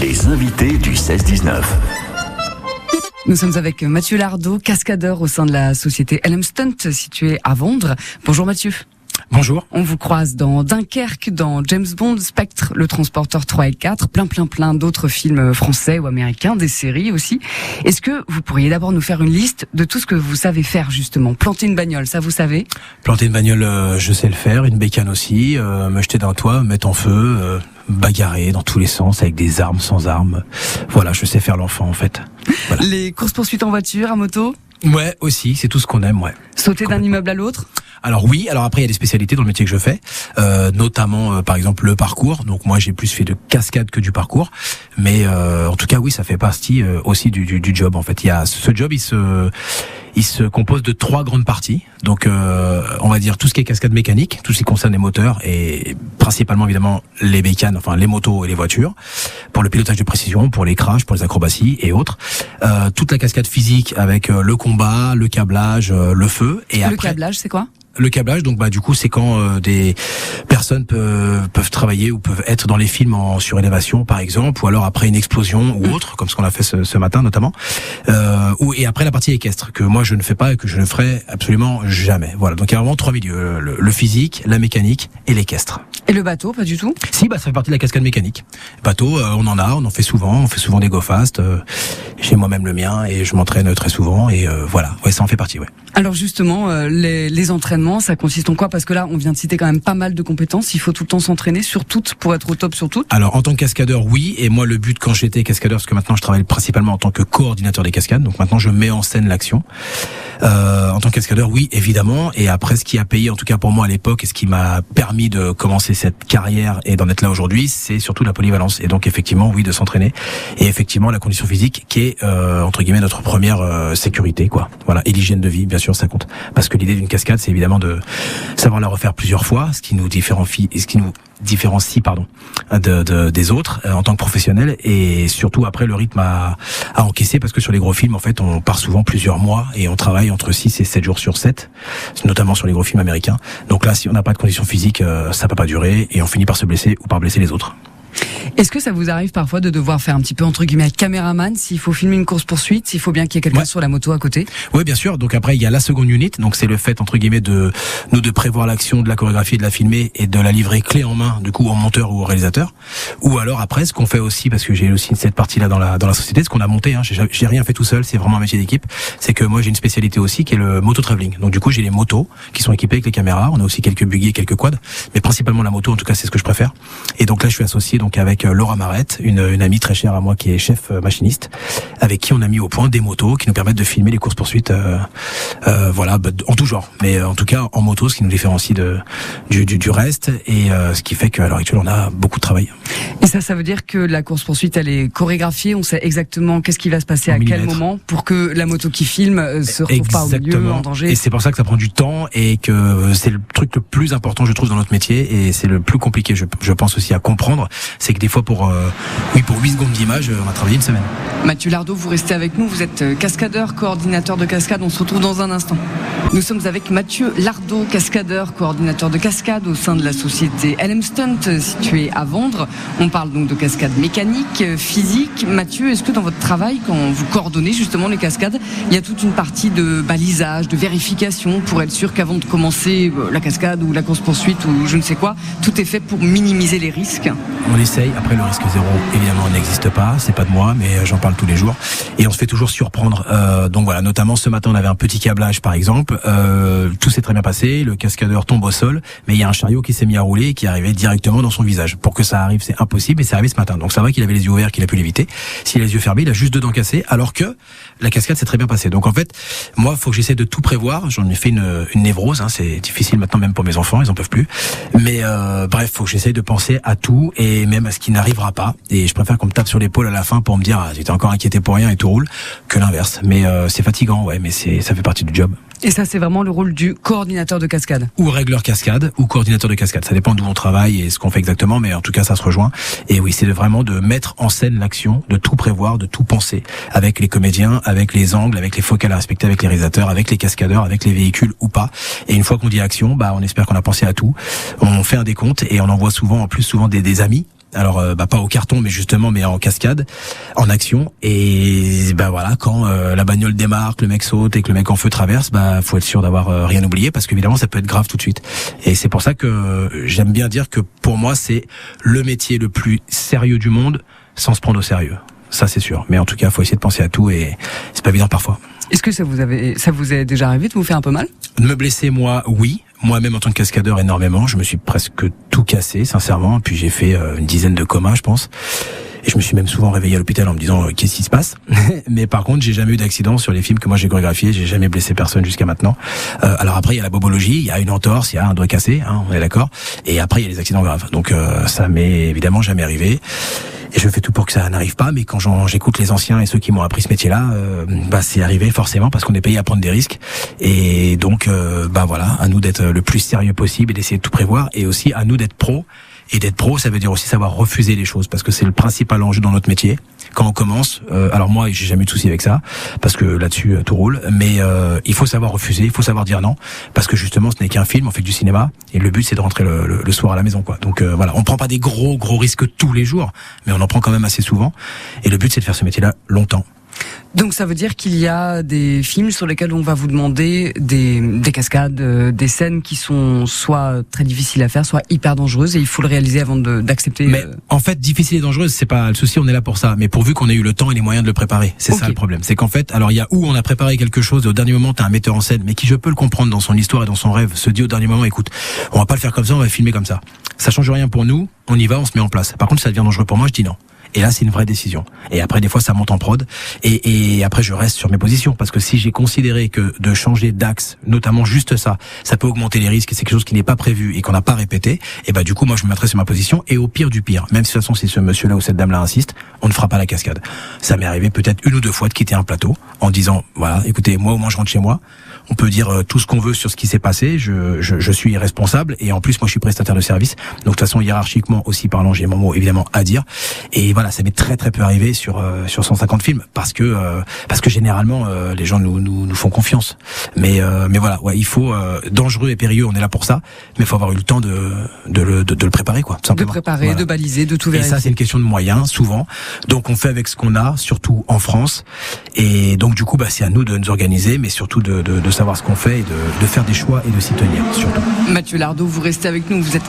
Les invités du 16-19. Nous sommes avec Mathieu Lardot, cascadeur au sein de la société LM Stunt située à Vondres. Bonjour Mathieu. Bonjour. On vous croise dans Dunkerque, dans James Bond, Spectre, Le Transporteur 3 et 4, plein d'autres films français ou américains, des séries aussi. Est-ce que vous pourriez d'abord nous faire une liste de tout ce que vous savez faire justement? Planter une bagnole, ça vous savez? Planter une bagnole, je sais le faire, une bécane aussi, me jeter d'un toit, me mettre en feu, bagarrer dans tous les sens avec des armes, sans armes. Voilà, je sais faire l'enfant en fait. Voilà. Les courses-poursuites en voiture, à moto? Ouais, aussi, c'est tout ce qu'on aime, ouais. Sauter d'un immeuble à l'autre? Alors oui, alors après il y a des spécialités dans le métier que je fais, notamment par exemple le parcours. Donc moi j'ai plus fait de cascade que du parcours, mais en tout cas oui, ça fait partie aussi du job en fait. Il y a ce job, il se compose de 3 grandes parties. Donc on va dire tout ce qui est cascade mécanique, tout ce qui concerne les moteurs et principalement évidemment les bécanes, enfin les motos et les voitures, pour le pilotage de précision, pour les crashs, pour les acrobaties et autres. Toute la cascade physique avec le combat, le câblage, le feu. Et le câblage, c'est quoi? Le câblage, donc du coup c'est quand des personnes peuvent travailler ou peuvent être dans les films en surélévation par exemple, ou alors après une explosion ou autre, comme ce qu'on a fait ce matin notamment, et après la partie équestre que moi je ne fais pas et que je ne ferai absolument jamais. Voilà, donc il y a vraiment 3 milieux, le physique, la mécanique et l'équestre. Et le bateau, pas du tout? Si, ça fait partie de la cascade mécanique. Bateau, on en fait souvent des go fast. J'ai moi-même le mien et je m'entraîne très souvent et voilà, ouais, ça en fait partie, ouais. Alors justement, les entraînements, ça consiste en quoi? Parce que là, on vient de citer quand même pas mal de compétences. Il faut tout le temps s'entraîner sur toutes pour être au top sur toutes. Alors en tant que cascadeur, oui. Et moi, le but quand j'étais cascadeur, parce que maintenant je travaille principalement en tant que coordinateur des cascades, donc maintenant je mets en scène l'action. En tant que cascadeur, oui, évidemment. Et après, ce qui a payé, en tout cas pour moi à l'époque, et ce qui m'a permis de commencer cette carrière et d'en être là aujourd'hui, c'est surtout la polyvalence. Et donc effectivement, oui, de s'entraîner. Et effectivement, la condition physique qui est entre guillemets notre première sécurité, quoi. Voilà. Et l'hygiène de vie, bien sûr, ça compte. Parce que l'idée d'une cascade, c'est évidemment de savoir la refaire plusieurs fois, ce qui nous différencie, des autres en tant que professionnels, et surtout après le rythme à encaisser, parce que sur les gros films en fait on part souvent plusieurs mois et on travaille entre 6 et 7 jours sur 7, notamment sur les gros films américains. Donc là, si on n'a pas de conditions physiques, ça peut pas durer et on finit par se blesser ou par blesser les autres. Est-ce que ça vous arrive parfois de devoir faire un petit peu entre guillemets caméraman s'il faut filmer une course-poursuite, s'il faut bien qu'il y ait quelqu'un sur la moto à côté? Oui, bien sûr. Donc après il y a la seconde unit, donc c'est le fait entre guillemets de prévoir l'action, de la chorégraphie, de la filmer et de la livrer clé en main du coup au monteur ou au réalisateur. Ou alors après ce qu'on fait aussi, parce que j'ai aussi cette partie là dans la société, ce qu'on a monté, hein, j'ai rien fait tout seul, c'est vraiment un métier d'équipe. C'est que moi j'ai une spécialité aussi qui est le moto travelling. Donc du coup j'ai les motos qui sont équipées avec les caméras, on a aussi quelques buggy et quelques quads, mais principalement la moto en tout cas c'est ce que je préfère. Et donc là je suis associé donc avec Laura Marette, une amie très chère à moi qui est chef machiniste, avec qui on a mis au point des motos qui nous permettent de filmer les courses-poursuites voilà, en tout genre, mais en tout cas en moto, ce qui nous différencie du reste, et ce qui fait qu'à l'heure actuelle on a beaucoup de travail. Et ça veut dire que la course-poursuite elle est chorégraphiée, on sait exactement qu'est-ce qui va se passer à quel moment pour que la moto qui filme se retrouve pas au milieu, en danger. Et c'est pour ça que ça prend du temps et que c'est le truc le plus important je trouve dans notre métier, et c'est le plus compliqué je pense aussi à comprendre, c'est que des fois pour 8 secondes d'image, on a travaillé une semaine. Mathieu Lardot, vous restez avec nous, vous êtes cascadeur, coordinateur de cascade, on se retrouve dans un instant. Nous sommes avec Mathieu Lardot, cascadeur, coordinateur de cascade au sein de la société LM Stunt située à Vondres. On parle donc de cascade mécanique, physique. Mathieu, est-ce que dans votre travail, quand vous coordonnez justement les cascades, il y a toute une partie de balisage, de vérification pour être sûr qu'avant de commencer la cascade ou la course-poursuite ou je ne sais quoi, tout est fait pour minimiser les risques? On essaye. Après, le risque zéro, évidemment, n'existe pas. C'est pas de moi, mais j'en parle tous les jours. Et on se fait toujours surprendre. Donc voilà, notamment ce matin, on avait un petit câblage, par exemple. Tout s'est très bien passé. Le cascadeur tombe au sol, mais il y a un chariot qui s'est mis à rouler et qui arrivait directement dans son visage. Pour que ça arrive, c'est impossible, et c'est arrivé ce matin. Donc c'est vrai qu'il avait les yeux ouverts, qu'il a pu l'éviter. S'il a les yeux fermés, il a juste 2 dents cassées, alors que la cascade s'est très bien passée. Donc en fait, moi, faut que j'essaie de tout prévoir. J'en ai fait une névrose. Hein. C'est difficile maintenant, même pour mes enfants, ils en peuvent plus. Mais bref, faut que j'essaie de penser à tout et même à ce qui n'arrivera pas. Et je préfère qu'on me tape sur l'épaule à la fin pour me dire j'étais encore inquiété pour rien et tout roule, que l'inverse. Mais c'est fatigant, ouais, mais ça fait partie du job. Et ça, c'est vraiment le rôle du coordinateur de cascade? Ou régleur cascade, ou coordinateur de cascade. Ça dépend d'où on travaille et ce qu'on fait exactement, mais en tout cas, ça se rejoint. Et oui, c'est vraiment de mettre en scène l'action, de tout prévoir, de tout penser. Avec les comédiens, avec les angles, avec les focales à respecter, avec les réalisateurs, avec les cascadeurs, avec les véhicules ou pas. Et une fois qu'on dit action, on espère qu'on a pensé à tout. On fait un décompte et on envoie souvent des amis Alors pas au carton, mais justement, mais en cascade, en action. Et voilà, quand la bagnole démarre, que le mec saute et que le mec en feu traverse, faut être sûr d'avoir rien oublié, parce qu'évidemment ça peut être grave tout de suite. Et c'est pour ça que j'aime bien dire que pour moi c'est le métier le plus sérieux du monde, sans se prendre au sérieux. Ça c'est sûr. Mais en tout cas, faut essayer de penser à tout et c'est pas évident parfois. Est-ce que ça vous est déjà arrivé de vous faire un peu mal? De me blesser, moi, oui. Moi-même, en tant que cascadeur, énormément. Je me suis presque tout cassé, sincèrement. Puis j'ai fait une dizaine de comas, je pense. Et je me suis même souvent réveillé à l'hôpital en me disant qu'est-ce qui se passe. Mais par contre, j'ai jamais eu d'accident sur les films que moi j'ai chorégraphiés. J'ai jamais blessé personne jusqu'à maintenant. Alors après, il y a la bobologie, il y a une entorse, il y a un doigt cassé, on est d'accord. Et après, il y a les accidents graves. Donc ça m'est évidemment jamais arrivé. Et je fais tout pour que ça n'arrive pas, mais quand j'écoute les anciens et ceux qui m'ont appris ce métier-là, c'est arrivé forcément parce qu'on est payé à prendre des risques. Et donc, voilà, à nous d'être le plus sérieux possible et d'essayer de tout prévoir, et aussi à nous d'être pros. Et d'être pro, ça veut dire aussi savoir refuser les choses, parce que c'est le principal enjeu dans notre métier. Quand on commence, alors moi, j'ai jamais eu de souci avec ça, parce que là-dessus tout roule. Mais il faut savoir refuser, il faut savoir dire non, parce que justement, ce n'est qu'un film, on fait du cinéma, et le but c'est de rentrer le soir à la maison, quoi. Donc voilà, on prend pas des gros risques tous les jours, mais on en prend quand même assez souvent. Et le but c'est de faire ce métier-là longtemps. Donc ça veut dire qu'il y a des films sur lesquels on va vous demander des cascades, des scènes qui sont soit très difficiles à faire, soit hyper dangereuses, et il faut le réaliser avant d'accepter. Mais en fait, difficile et dangereuse, c'est pas le souci, on est là pour ça. Mais pourvu qu'on ait eu le temps et les moyens de le préparer, c'est ça le problème. C'est qu'en fait, alors il y a où on a préparé quelque chose et au dernier moment t'as un metteur en scène, mais qui, je peux le comprendre, dans son histoire et dans son rêve, se dit au dernier moment, écoute, on va pas le faire comme ça, on va filmer comme ça. Ça change rien pour nous, on y va, on se met en place. Par contre, ça devient dangereux pour moi, je dis non. Et là, c'est une vraie décision. Et après, des fois, ça monte en prod. Et après, je reste sur mes positions. Parce que si j'ai considéré que de changer d'axe, notamment juste ça peut augmenter les risques, et c'est quelque chose qui n'est pas prévu et qu'on n'a pas répété, et du coup, moi, je me mettrai sur ma position. Et au pire du pire, même si de toute façon, si ce monsieur-là ou cette dame-là insiste, on ne fera pas la cascade. Ça m'est arrivé peut-être une ou deux fois de quitter un plateau en disant, voilà, écoutez, moi, au moins, je rentre chez moi. On peut dire tout ce qu'on veut sur ce qui s'est passé. Je suis responsable. Et en plus, moi, je suis prestataire de service. Donc, de toute façon, hiérarchiquement aussi parlant, j'ai mon mot, évidemment, à dire. Et voilà, ça m'est très peu arrivé sur 150 films, parce que généralement les gens nous font confiance. Mais voilà, ouais, il faut dangereux et périlleux, on est là pour ça, mais il faut avoir eu le temps de le préparer, quoi, tout simplement. De préparer, voilà. De baliser, de tout vérifier. Et ça, c'est une question de moyens, souvent. Donc on fait avec ce qu'on a, surtout en France. Et donc du coup, c'est à nous de nous organiser, mais surtout de savoir ce qu'on fait et de faire des choix et de s'y tenir, surtout. Mathieu Lardot, vous restez avec nous. Vous êtes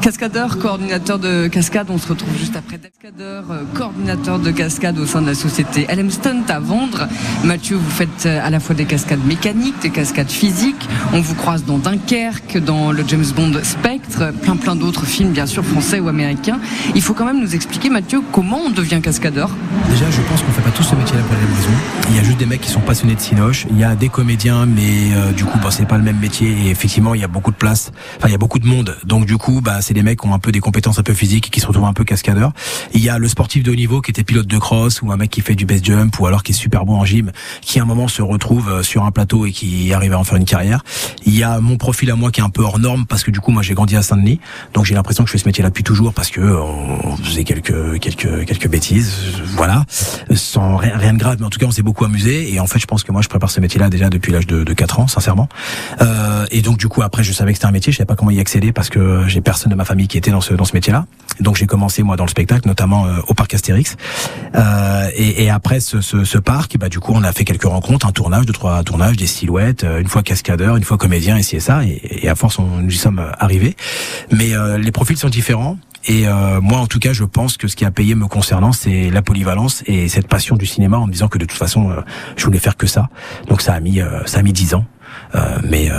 cascadeur, coordinateur de cascade. On se retrouve juste après. Cascadeur, coordinateur de cascade au sein de la société LM Stunt à Vendre. Mathieu, vous faites à la fois des cascades mécaniques, des cascades physiques. On vous croise dans Dunkerque, dans le James Bond Spectre, plein d'autres films, bien sûr, français ou américains. Il faut quand même nous expliquer, Mathieu, comment on devient cascadeur. Déjà, je pense qu'on fait pas tous ce métier-là pour la même raison. Il y a juste des mecs qui sont passionnés de cinoche. Il y a des comédiens, mais du coup, c'est pas le même métier. Et effectivement, il y a beaucoup de place. Enfin, il y a beaucoup de monde. Donc, du coup, c'est des mecs qui ont un peu des compétences un peu physiques et qui se retrouvent un peu cascadeurs. Il y a le sportif de haut niveau qui était pilote de cross, ou un mec qui fait du base jump, ou alors qui est super bon en gym, qui à un moment se retrouve sur un plateau et qui arrive à en faire une carrière. Il y a mon profil à moi qui est un peu hors norme, parce que du coup, moi, j'ai grandi à Saint-Denis. Donc, j'ai l'impression que je fais ce métier-là depuis toujours, parce que on faisait quelques bêtises, voilà, sans rien de grave, mais en tout cas, on s'est beaucoup amusé. Et en fait, je pense que moi, je prépare ce métier-là déjà depuis l'âge de 4 ans, sincèrement. Et donc, du coup, après, je savais que c'était un métier, je savais pas comment y accéder, parce que j'ai personne de ma famille qui était dans ce métier-là. Donc, j'ai commencé, moi, dans le spectacle, notamment au parc Astérix. Et après ce parc, du coup, on a fait quelques rencontres, 2-3 tournages, des silhouettes, une fois cascadeur, une fois comédien, ici et ça. Et à force, nous y sommes arrivés. Mais les profils sont différents. Et moi, en tout cas, je pense que ce qui a payé me concernant, c'est la polyvalence et cette passion du cinéma, en me disant que de toute façon, je voulais faire que ça. Donc ça a mis 10 ans. Mais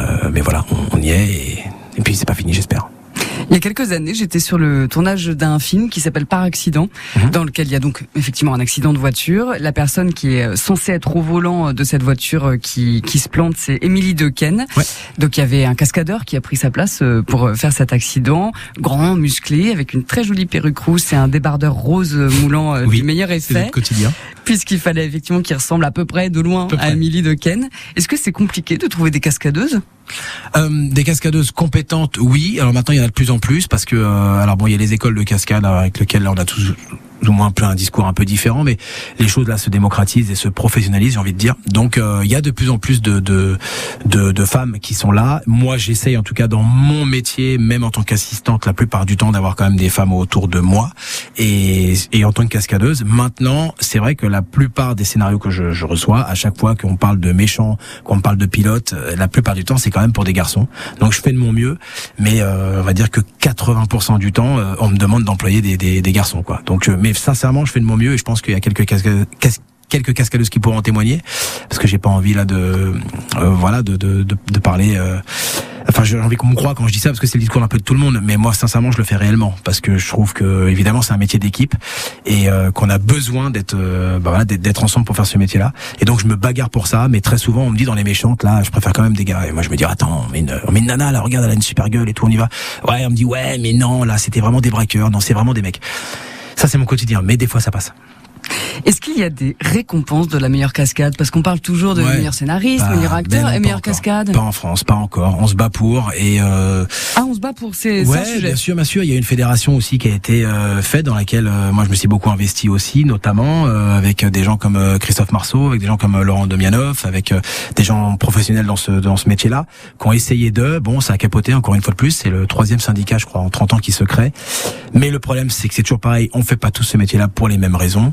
voilà, on y est. Et puis c'est pas fini, j'espère. Il y a quelques années, j'étais sur le tournage d'un film qui s'appelle Par accident, dans lequel il y a donc effectivement un accident de voiture. La personne qui est censée être au volant de cette voiture qui se plante, c'est Émilie Dequesne. Ouais. Donc il y avait un cascadeur qui a pris sa place pour faire cet accident, grand, musclé, avec une très jolie perruque rousse et un débardeur rose moulant du meilleur effet. C'est le quotidien. Puisqu'il fallait effectivement qu'il ressemble à peu près de loin à Émilie Dequesne. Est-ce que c'est compliqué de trouver des cascadeuses ? Des cascadeuses compétentes, oui. Alors maintenant, il y en a de plus en plus, parce que il y a les écoles de cascade avec lesquelles on a tous ou moins plein un discours un peu différent, mais les choses là se démocratisent et se professionnalisent, j'ai envie de dire. Donc il y a de plus en plus de femmes qui sont là. Moi, j'essaye en tout cas dans mon métier, même en tant qu'assistante, la plupart du temps, d'avoir quand même des femmes autour de moi. Et en tant que cascadeuse, maintenant, c'est vrai que la plupart des scénarios que je reçois, à chaque fois qu'on parle de méchants, qu'on parle de pilotes, la plupart du temps, c'est quand même pour des garçons. Donc je fais de mon mieux, mais on va dire que 80% du temps, on me demande d'employer des garçons, quoi. Donc, mais sincèrement, je fais de mon mieux et je pense qu'il y a quelques cascadeuses qui pourront en témoigner, parce que j'ai pas envie là de parler. Enfin, j'ai envie qu'on me croie quand je dis ça, parce que c'est le discours un peu de tout le monde. Mais moi, sincèrement, je le fais réellement, parce que je trouve que, évidemment, c'est un métier d'équipe et qu'on a besoin d'être ensemble pour faire ce métier-là. Et donc, je me bagarre pour ça. Mais très souvent, on me dit dans les méchantes, là, je préfère quand même des gars. Et moi, je me dis, attends, on met une nana, là, regarde, elle a une super gueule et tout, on y va. Ouais, on me dit, ouais, mais non, là, c'était vraiment des braqueurs. Non, c'est vraiment des mecs. Ça, c'est mon quotidien. Mais des fois, ça passe. Est-ce qu'il y a des récompenses de la meilleure cascade? Parce qu'on parle toujours de meilleur scénariste, meilleur acteur et meilleure cascade. Pas en France, pas encore. On se bat pour et on se bat pour c'est un sujet. Bien sûr. Il y a une fédération aussi qui a été faite dans laquelle moi je me suis beaucoup investi aussi, notamment avec des gens comme Christophe Marceau, avec des gens comme Laurent Domianov, avec des gens professionnels dans ce métier-là, qui ont essayé ça a capoté encore une fois de plus. C'est le 3e syndicat, je crois, en 30 ans qui se crée. Mais le problème, c'est que c'est toujours pareil. On fait pas tous ce métier-là pour les mêmes raisons.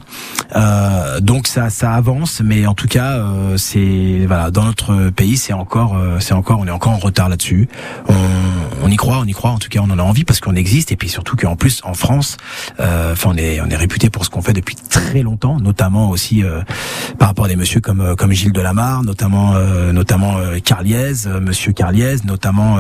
Donc ça avance, mais en tout cas, dans notre pays, c'est encore, on est encore en retard là-dessus. On y croit. En tout cas, on en a envie parce qu'on existe, et puis surtout qu'en plus, en France, on est réputé pour ce qu'on fait depuis très longtemps, notamment aussi par rapport à des messieurs comme Gilles Delamarre, notamment Carliez, Monsieur Carliez, notamment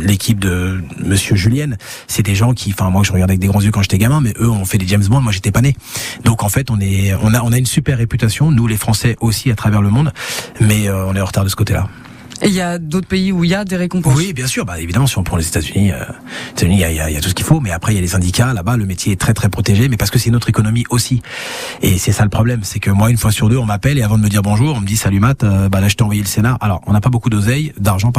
l'équipe de Monsieur Julien. C'est des gens qui, moi, je regardais avec des grands yeux quand j'étais gamin, mais eux ont fait des James Bond. Moi, j'étais pas né. Donc en fait, on a une super réputation, nous les Français aussi à travers le monde, mais on est en retard de ce côté-là. Et il y a d'autres pays où il y a des récompenses? Oui, bien sûr. Évidemment, si on prend les États-Unis, il y a tout ce qu'il faut. Mais après, il y a les syndicats. Là-bas, le métier est très, très protégé. Mais parce que c'est notre économie aussi. Et c'est ça le problème. C'est que moi, une fois sur deux, on m'appelle et avant de me dire bonjour, on me dit salut Matt, là, je t'ai envoyé le scénar. Alors, on n'a pas beaucoup d'argent,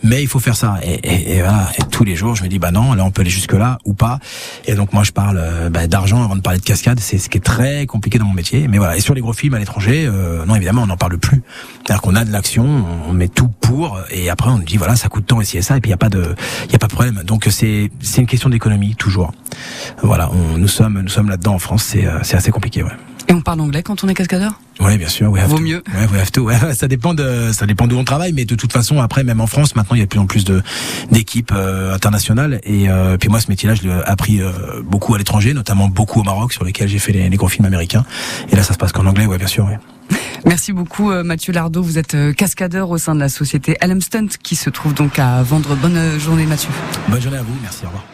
mais il faut faire ça. Et voilà. Et tous les jours, je me dis, non, là, on peut aller jusque-là ou pas. Et donc, moi, je parle, d'argent avant de parler de cascade. C'est ce qui est très compliqué dans mon métier. Mais voilà. Et sur les gros films à l'étranger, non, évidemment, on n'en parle plus. C'est-à-dire qu'on a de l'action, on met tout pour, et après on nous dit ça coûte tant ici et ça, et puis il y a pas de problème. Donc c'est une question d'économie toujours. Voilà, nous sommes là-dedans en France, c'est assez compliqué, ouais. Et on parle anglais quand on est cascadeur? Ouais, bien sûr. Vaut mieux. Ouais, we have to. Ouais, ça dépend d'où on travaille, mais de toute façon, après, même en France, maintenant, il y a de plus en plus d'équipes internationales. Et puis moi, ce métier-là, je l'ai appris beaucoup à l'étranger, notamment beaucoup au Maroc, sur lesquels j'ai fait les gros films américains. Et là, ça se passe qu'en anglais, ouais, bien sûr. Ouais. Merci beaucoup Mathieu Lardot, vous êtes cascadeur au sein de la société LM Stunt qui se trouve donc à Vendre. Bonne journée Mathieu. Bonne journée à vous, merci, au revoir.